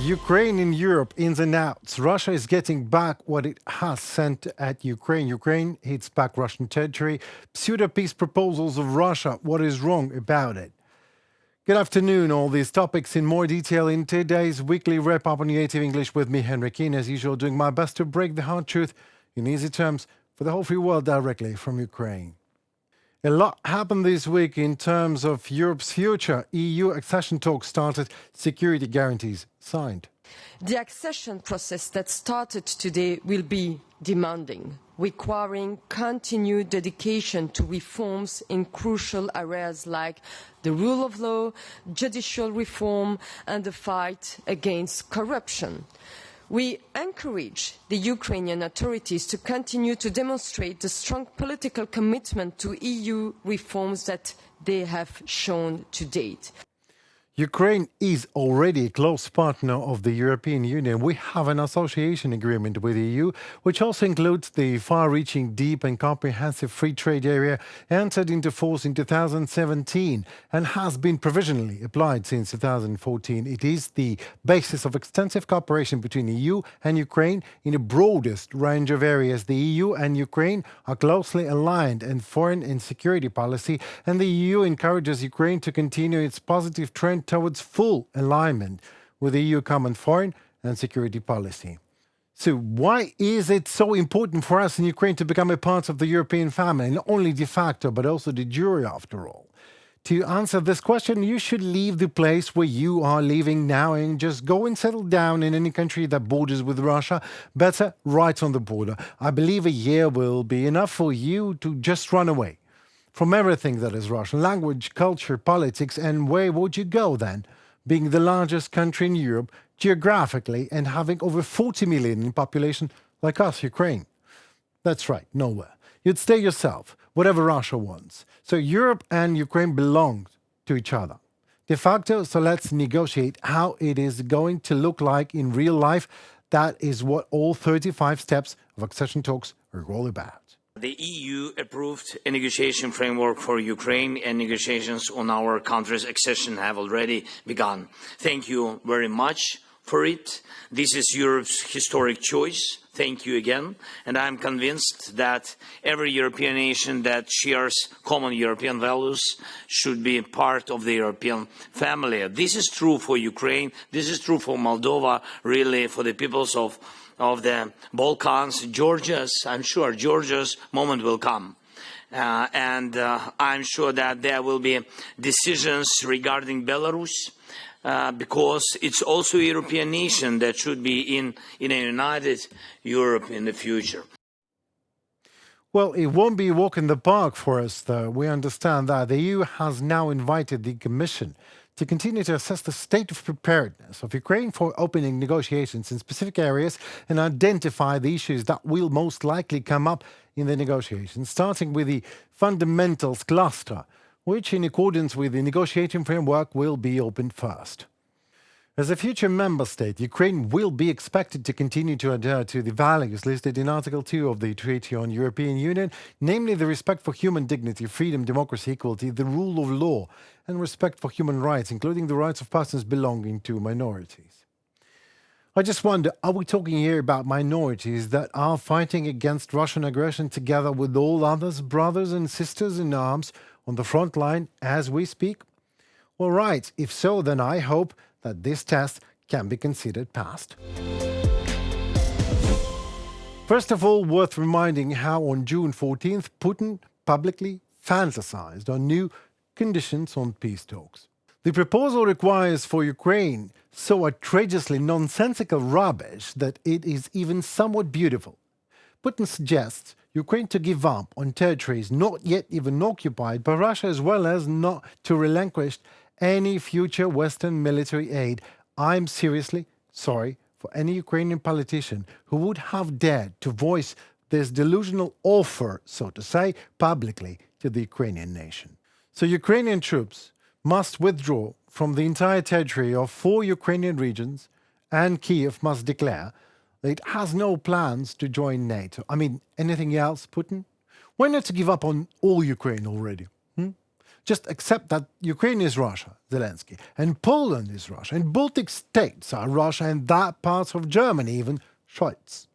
Ukraine in Europe, ins and outs. Russia is getting back what it has sent at Ukraine. Ukraine hits back Russian territory. Pseudo-peace proposals of Russia. What is wrong about it? Good afternoon. All these topics in more detail in today's weekly wrap-up on UATV English with me, Henry Keane, as usual, doing my best to break the hard truth in easy terms for the whole free world directly from Ukraine. A lot happened this week in terms of Europe's future. EU accession talks started, security guarantees signed. The accession process that started today will be demanding, requiring continued dedication to reforms in crucial areas like the rule of law, judicial reform, and the fight against corruption. We encourage the Ukrainian authorities to continue to demonstrate the strong political commitment to EU reforms that they have shown to date. Ukraine is already a close partner of the European Union. We have an association agreement with the EU, which also includes the far-reaching, deep and comprehensive free trade area entered into force in 2017 and has been provisionally applied since 2014. It is the basis of extensive cooperation between the EU and Ukraine in the broadest range of areas. The EU and Ukraine are closely aligned in foreign and security policy, and the EU encourages Ukraine to continue its positive trend towards full alignment with the EU common foreign and security policy. So why is it so important for us in Ukraine to become a part of the European family, not only de facto, but also de jure after all? To answer this question, you should leave the place where you are living now and just go and settle down in any country that borders with Russia, better right on the border. I believe a year will be enough for you to just run away from everything that is Russian, language, culture, politics, and where would you go then? Being the largest country in Europe geographically and having over 40 million in population like us, Ukraine. That's right, nowhere. You'd stay yourself, whatever Russia wants. So Europe and Ukraine belong to each other. De facto, so let's negotiate how it is going to look like in real life. That is what all 35 steps of accession talks are all about. The EU approved a negotiation framework for Ukraine, and negotiations on our country's accession have already begun. Thank you very much for it. This is Europe's historic choice. Thank you again. And I'm convinced that every European nation that shares common European values should be part of the European family. This is true for Ukraine. This is true for Moldova, really for the peoples of the Balkans, I'm sure Georgia's moment will come. And I'm sure that there will be decisions regarding Belarus, because it's also a European nation that should be in a united Europe in the future. Well, it won't be a walk in the park for us, though. We understand that. The EU has now invited the Commission to continue to assess the state of preparedness of Ukraine for opening negotiations in specific areas and identify the issues that will most likely come up in the negotiations, starting with the fundamentals cluster, which, in accordance with the negotiating framework, will be opened first. As a future member state, Ukraine will be expected to continue to adhere to the values listed in Article 2 of the Treaty on European Union, namely the respect for human dignity, freedom, democracy, equality, the rule of law, and respect for human rights, including the rights of persons belonging to minorities. I just wonder, are we talking here about minorities that are fighting against Russian aggression together with all others, brothers and sisters in arms, on the front line as we speak? Well, right, if so, then I hope that this test can be considered passed. First of all, worth reminding how on June 14th, Putin publicly fantasized on new conditions on peace talks. The proposal requires for Ukraine so outrageously nonsensical rubbish that it is even somewhat beautiful. Putin suggests Ukraine to give up on territories not yet even occupied by Russia, as well as not to relinquish any future Western military aid. I'm seriously sorry for any Ukrainian politician who would have dared to voice this delusional offer, so to say, publicly to the Ukrainian nation. So Ukrainian troops must withdraw from the entire territory of 4 Ukrainian regions, and Kiev must declare that it has no plans to join NATO. I mean, anything else, Putin? Why not to give up on all Ukraine already? Just accept that Ukraine is Russia, Zelensky, and Poland is Russia, and Baltic states are Russia, and that parts of Germany, even Scholz.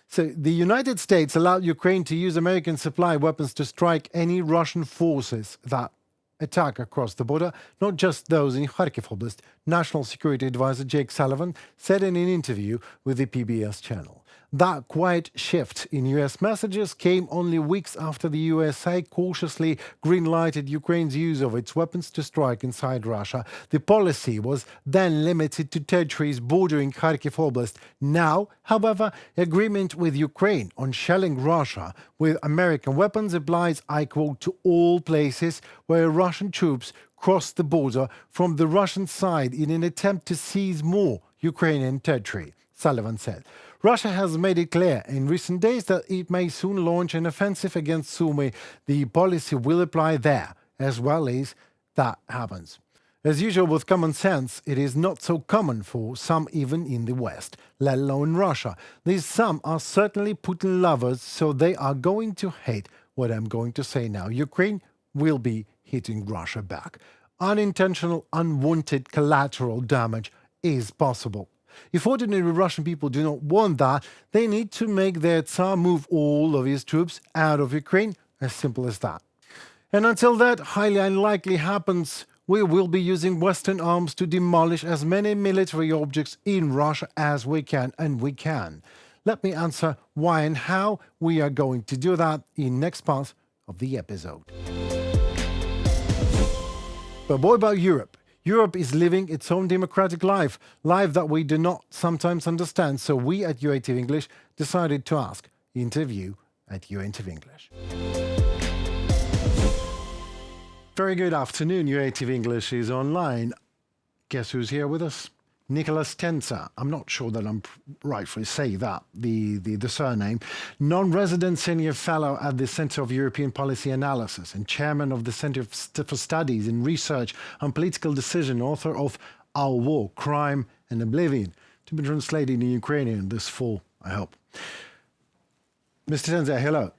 So the United States allowed Ukraine to use American supply weapons to strike any Russian forces that attack across the border, not just those in Kharkiv Oblast, National Security Advisor Jake Sullivan said in an interview with the PBS channel. That quiet shift in US messages came only weeks after the USA cautiously green-lighted Ukraine's use of its weapons to strike inside Russia. The policy was then limited to territories bordering Kharkiv Oblast. Now, however, agreement with Ukraine on shelling Russia with American weapons applies, I quote, to all places where Russian troops cross the border from the Russian side in an attempt to seize more Ukrainian territory, Sullivan said. Russia has made it clear in recent days that it may soon launch an offensive against Sumy. The policy will apply there as well as that happens. As usual with common sense, it is not so common for some even in the West, let alone Russia. These some are certainly Putin lovers, so they are going to hate what I'm going to say now. Ukraine will be hitting Russia back. Unintentional, unwanted collateral damage is possible. If ordinary Russian people do not want that, they need to make their Tsar move all of his troops out of Ukraine. As simple as that. And until that highly unlikely happens, we will be using Western arms to demolish as many military objects in Russia as we can, and we can. Let me answer why and how we are going to do that in next part of the episode. But what about Europe? Europe is living its own democratic life that we do not sometimes understand. So we at UATV English decided to ask, interview at UATV English. Very good afternoon. UATV English is online. Guess who's here with us? Nicilas Tenzer. I'm not sure that I'm rightfully say that, the surname. Non-resident senior fellow at the Center of European Policy Analysis and chairman of the Center for Studies and Research on Political Decision, author of Our War, Crime and Oblivion, to be translated in Ukrainian this fall, I hope. Mr. Tenzer, hello.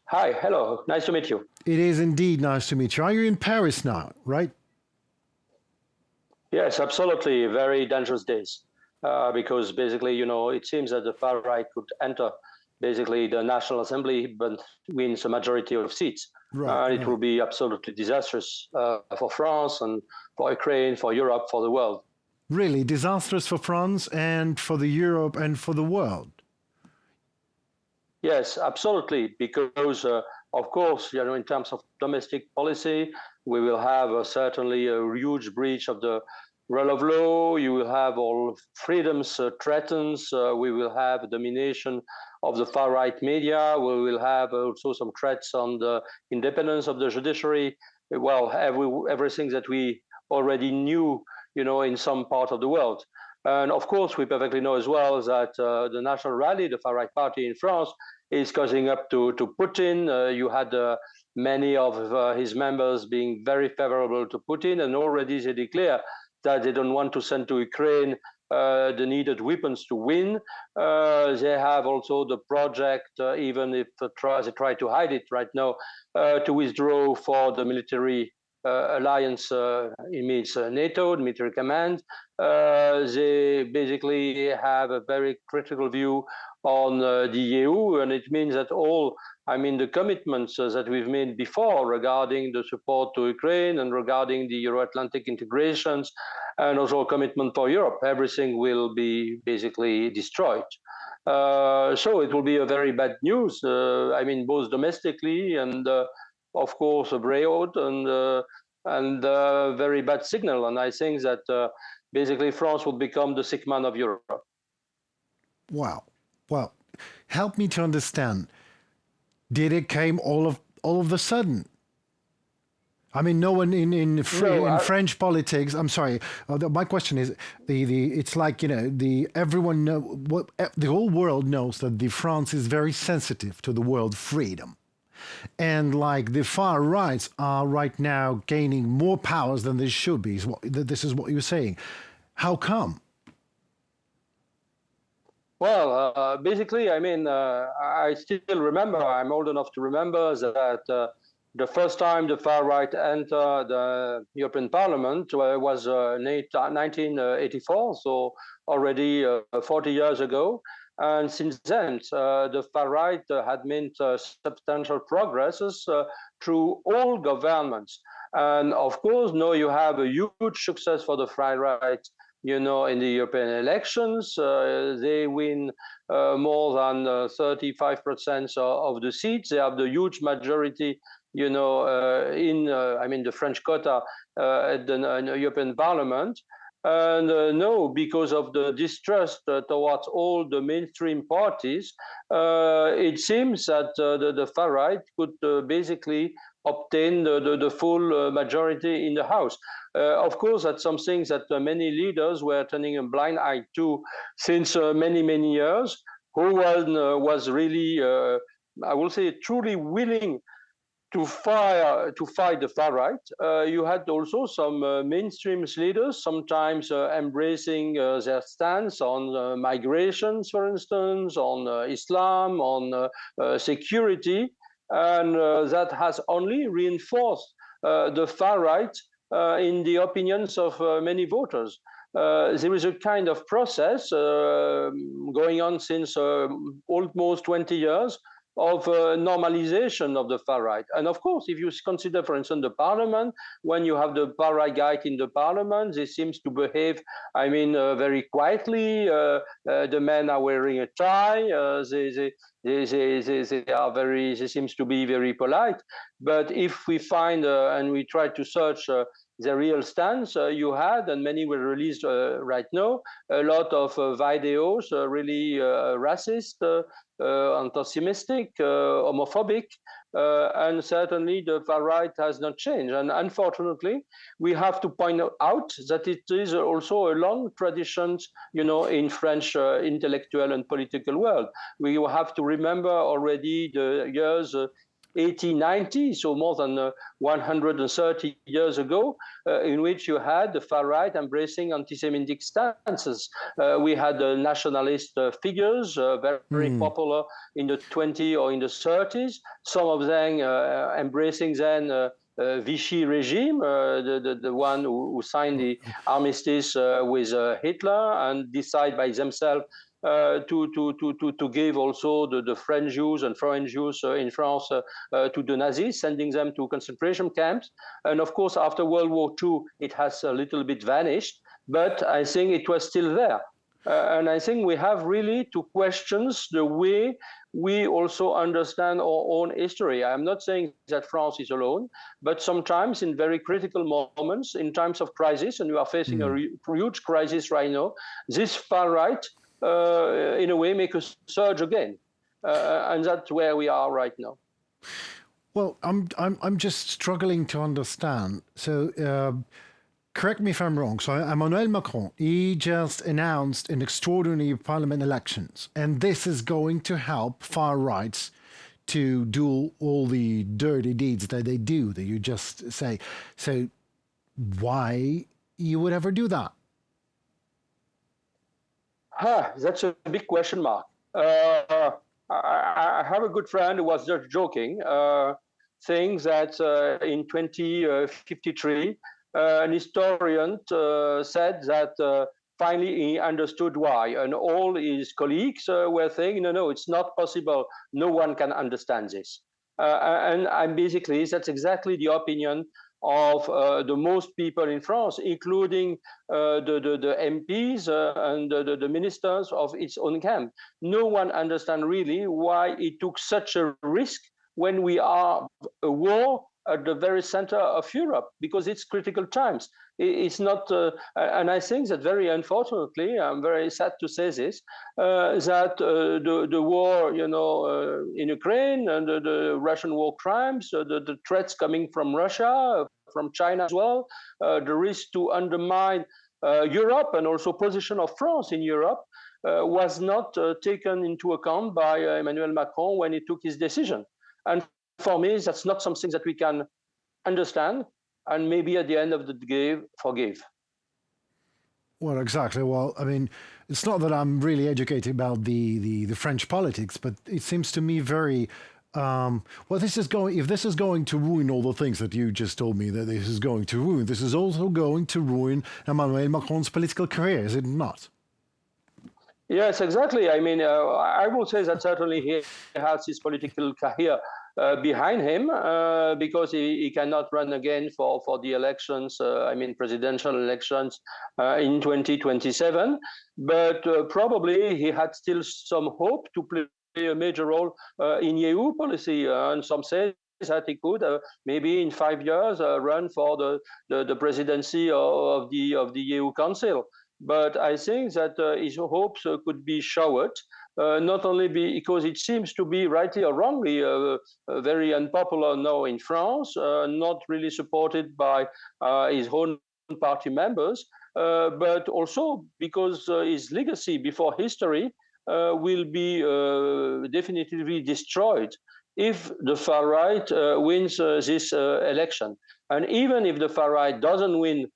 Hi, hello. Nice to meet you. It is indeed nice to meet you. Are you in Paris now, right? Yes, absolutely. Very dangerous days because basically, you know, it seems that the far right could enter basically the National Assembly but wins a majority of seats. Right, it will be absolutely disastrous for France and for Ukraine, for Europe, for the world. Really disastrous for France and for the Europe and for the world. Yes, absolutely. Because, of course, you know, in terms of domestic policy, we will have certainly a huge breach of the rule of law. You will have all freedoms threatened. We will have domination of the far-right media. We will have also some threats on the independence of the judiciary. Well, everything that we already knew, you know, in some part of the world. And of course, we perfectly know as well that the National Rally, the far-right party in France, is causing up to Putin. You had many of his members being very favorable to Putin, and already they declare that they don't want to send to Ukraine the needed weapons to win. They have also the project, even if they try to hide it right now, to withdraw for the military alliance, it means NATO, the military command. They basically have a very critical view on the EU, and it means that all, I mean, the commitments that we've made before regarding the support to Ukraine and regarding the Euro-Atlantic integrations, and also a commitment for Europe, everything will be basically destroyed. So it will be a very bad news, I mean, both domestically and of course abroad, and very bad signal. And I think that basically France will become the sick man of Europe. Wow. Well, help me to understand. Did it came all of a sudden? I mean, no one in French politics. I'm sorry. My question is it's like, you know, everyone the whole world knows that France is very sensitive to the word freedom. And like the far rights are right now gaining more powers than they should be. This is what you're saying. How come? Well, basically, I mean, I still remember, I'm old enough to remember that the first time the far right entered the European Parliament was in 1984, so already 40 years ago. And since then, the far right had made substantial progresses through all governments. And of course, now you have a huge success for the far right, you know, in the European elections. They win more than 35% of the seats. They have the huge majority, you know, I mean, the French quota at the European Parliament. And no, because of the distrust towards all the mainstream parties, it seems that the far right could basically obtain the full majority in the House. Of course, that's something that many leaders were turning a blind eye to since many years. Who was really, I will say, truly willing to fight the far right. You had also some mainstream leaders sometimes embracing their stance on migrations, for instance, on Islam, on security, and that has only reinforced the far right in the opinions of many voters. There is a kind of process going on since almost 20 years of normalization of the far right. And of course, if you consider, for instance, the parliament, when you have the far right guy in the parliament, they seems to behave, I mean, very quietly. The men are wearing a tie. They are very, they seems to be very polite. But if we find and we try to search the real stance you had, and many were released right now, a lot of videos really racist, anti-Semitic, homophobic, and certainly the far right has not changed. And unfortunately, we have to point out that it is also a long tradition, you know, in French intellectual and political world. We have to remember already the years 1890, so more than 130 years ago, in which you had the far right embracing anti-Semitic stances. We had nationalist figures, very popular in the 20s or in the 30s, some of them embracing then Vichy regime, the one who signed the armistice with Hitler and decide by themselves to give also the French Jews and foreign Jews in France to the Nazis, sending them to concentration camps. And of course, after World War II, it has a little bit vanished, but I think it was still there. And I think we have really to question the way we also understand our own history. I'm not saying that France is alone, but sometimes in very critical moments, in times of crisis, and we are facing a huge crisis right now, this far right, in a way, make a surge again, and that's where we are right now. Well, I'm just struggling to understand. So, correct me if I'm wrong. So, Emmanuel Macron, he just announced an extraordinary parliament elections, and this is going to help far rights to do all the dirty deeds that they do, that you just say. So, why you would ever do that? That's a big question mark. I have a good friend who was just joking, saying that in 2053, an historian said that finally he understood why, and all his colleagues were saying, no, it's not possible. No one can understand this. And basically, that's exactly the opinion of the most people in France, including the MPs and the ministers of its own camp. No one understands really why it took such a risk when we are a war at the very center of Europe, because it's critical times. It's not, and I think that very unfortunately, I'm very sad to say this, that the war, you know, in Ukraine and the Russian war crimes, the threats coming from Russia, from China as well, the risk to undermine Europe and also position of France in Europe was not taken into account by Emmanuel Macron when he took his decision. And for me, that's not something that we can understand and maybe at the end of the day forgive. Well, exactly. Well, I mean, it's not that I'm really educated about the French politics, but it seems to me very well. If this is going to ruin all the things that you just told me that this is going to ruin, this is also going to ruin Emmanuel Macron's political career, is it not? Yes, exactly. I mean, I would say that certainly he has his political career behind him because he cannot run again for the elections, I mean, presidential elections in 2027. But probably he had still some hope to play a major role in EU policy. And some say that he could maybe in 5 years run for the presidency of the EU Council. But I think that his hopes could be showered, not only because it seems to be, rightly or wrongly, very unpopular now in France, not really supported by his own party members, but also because his legacy before history will be definitively destroyed if the far right wins this election. And even if the far right doesn't win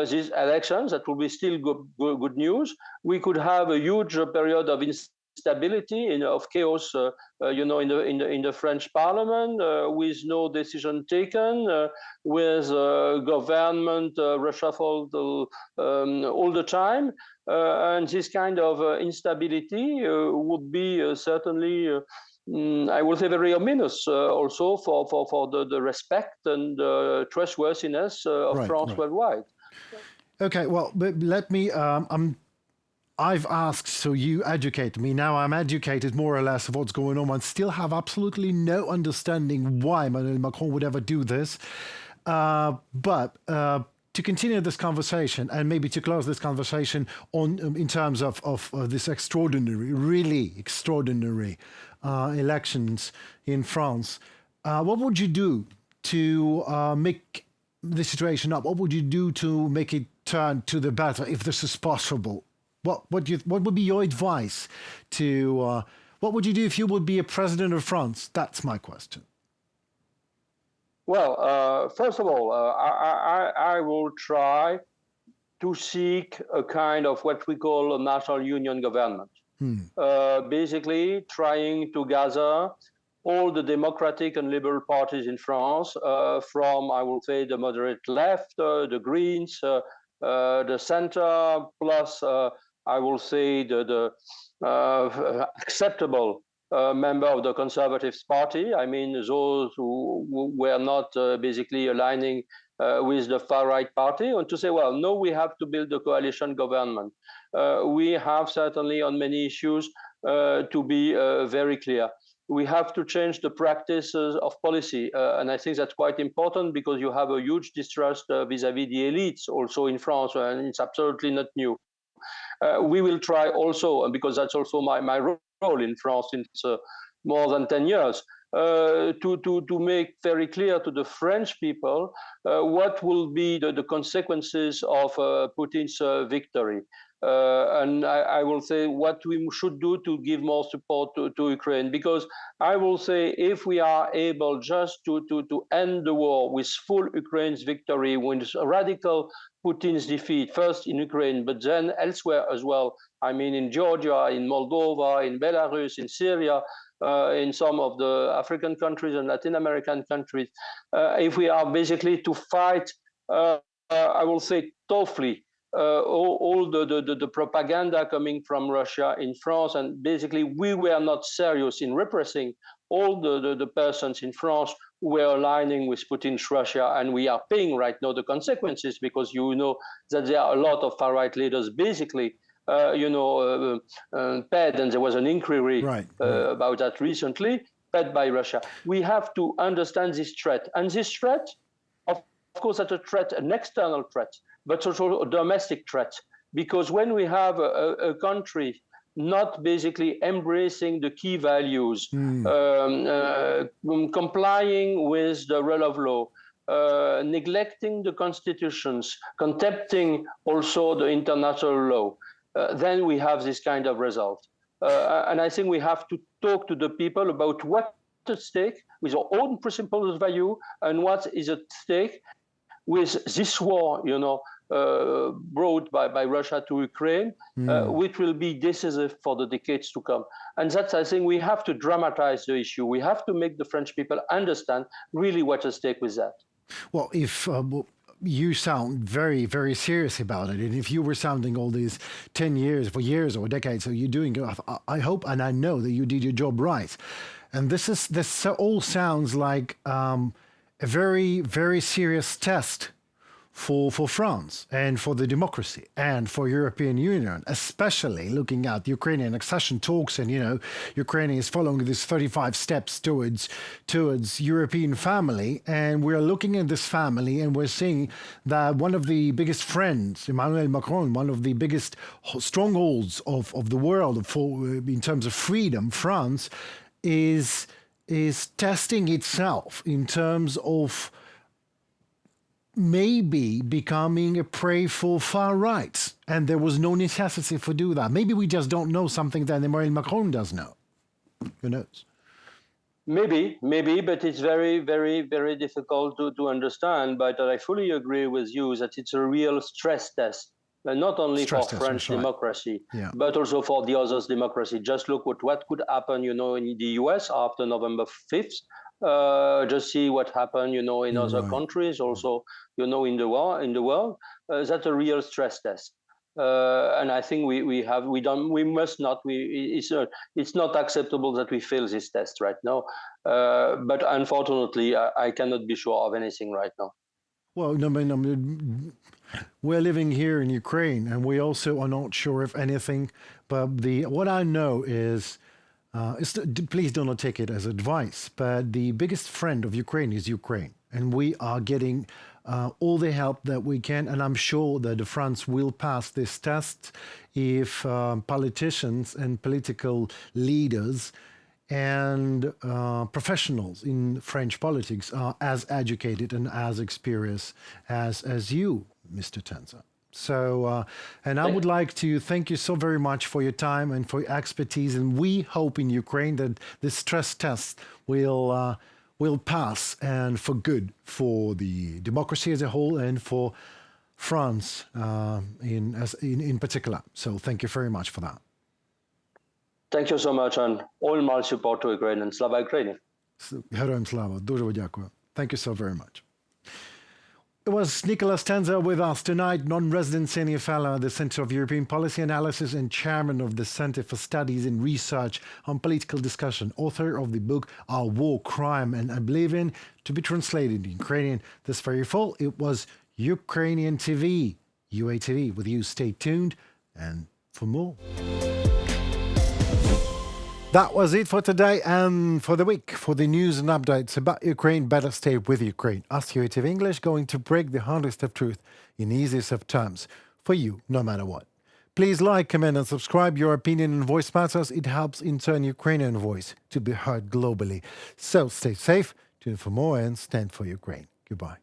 these elections, that will be still good news. We could have a huge period of instability, of chaos, in the French Parliament, with no decision taken, with government reshuffled all the time, and this kind of instability would be certainly. I would say very ominous also for the respect and trustworthiness of France worldwide. Okay, well, but let me. I've asked, so you educate me. Now I'm educated more or less of what's going on. I still have absolutely no understanding why Emmanuel Macron would ever do this. But to continue this conversation and maybe to close this conversation on in terms of this extraordinary, really extraordinary elections in France, what would you do to make the situation up? What would you do to make it turn to the better if this is possible? What would be your advice to what would you do if you would be a president of France? That's my question. Well, first of all, I will try to seek a kind of what we call a national union government. Basically trying to gather all the democratic and liberal parties in France, from, I will say, the moderate left, the Greens, the center, plus, I will say, the acceptable member of the Conservative Party. I mean, those who were not basically aligning with the far-right party, and to say, well, no, we have to build a coalition government. We have certainly on many issues to be very clear. We have to change the practices of policy. And I think that's quite important because you have a huge distrust vis-à-vis the elites also in France, and it's absolutely not new. We will try also, because that's also my role in France since more than 10 years, to make very clear to the French people what will be the consequences of Putin's victory. And I will say what we should do to give more support to Ukraine, because I will say if we are able just to end the war with full Ukraine's victory, with radical Putin's defeat, first in Ukraine, but then elsewhere as well, I mean in Georgia, in Moldova, in Belarus, in Syria, in some of the African countries and Latin American countries, if we are basically to fight, I will say toughly, all the propaganda coming from Russia in France, and basically we were not serious in repressing all the persons in France who were aligning with Putin's Russia, and we are paying right now the consequences, because you know that there are a lot of far-right leaders basically paid, and there was an inquiry about that recently, paid by Russia. We have to understand this threat, and this threat, of course, that's a threat, an external threat, but also a domestic threat, because when we have a country not basically embracing the key values, complying with the rule of law, neglecting the constitutions, contempting also the international law, then we have this kind of result. And I think we have to talk to the people about what's at stake with our own principles of value and what is at stake with this war, brought by Russia to Ukraine, which will be decisive for the decades to come. And that's, I think, we have to dramatize the issue. We have to make the French people understand really what's at stake with that. Well, if you sound very, very serious about it, and if you were sounding all these 10 years, for years or decades, so you're doing, I hope and I know that you did your job right. And this all sounds like a very, very serious test for France and for the democracy and for European Union, especially looking at Ukrainian accession talks. And, you know, Ukraine is following these 35 steps towards European family. And we're looking at this family and we're seeing that one of the biggest friends, Emmanuel Macron, one of the biggest strongholds of the world in terms of freedom, France, is testing itself in terms of maybe becoming a prey for far right. And there was no necessity for do that. Maybe we just don't know something that Emmanuel Macron does know. Who knows? Maybe, but it's very, very, very difficult to understand. But I fully agree with you that it's a real stress test, not only for French democracy, but also for the others' democracy. Just look at what could happen, in the US after November 5th. Just see what happened, in other countries, also, in the world. That's a real stress test. And I think it's not acceptable that we fail this test right now. But unfortunately, I cannot be sure of anything right now. Well, we're living here in Ukraine, and we also are not sure of anything. But what I know is, please do not take it as advice, but the biggest friend of Ukraine is Ukraine. And we are getting all the help that we can. And I'm sure that France will pass this test if politicians and political leaders and professionals in French politics are as educated and as experienced as you, Mr. Tenzer. So, and I would like to thank you so very much for your time and for your expertise. And we hope in Ukraine that this stress test will pass, and for good, for the democracy as a whole and for France in particular. So thank you very much for that. Thank you so much, and all my support to Ukraine, and Slava Ukraini. Героям слава. Дуже дякую. Thank you so very much. It was Nicilas Tenzer with us tonight, non-resident senior fellow at the Center of European Policy Analysis and chairman of the Center for Studies and Research on Political Discussion, author of the book Our War, Crime and Oblivion, to be translated in Ukrainian this very fall. It was Ukrainian TV, UATV. With you, stay tuned and for more. That was it for today and for the week. For the news and updates about Ukraine, better stay with Ukraine. Us UATV English going to break the hardest of truth in easiest of terms for you, no matter what. Please like, comment and subscribe. Your opinion and voice matters. It helps in turn Ukrainian voice to be heard globally. So stay safe, tune in for more and stand for Ukraine. Goodbye.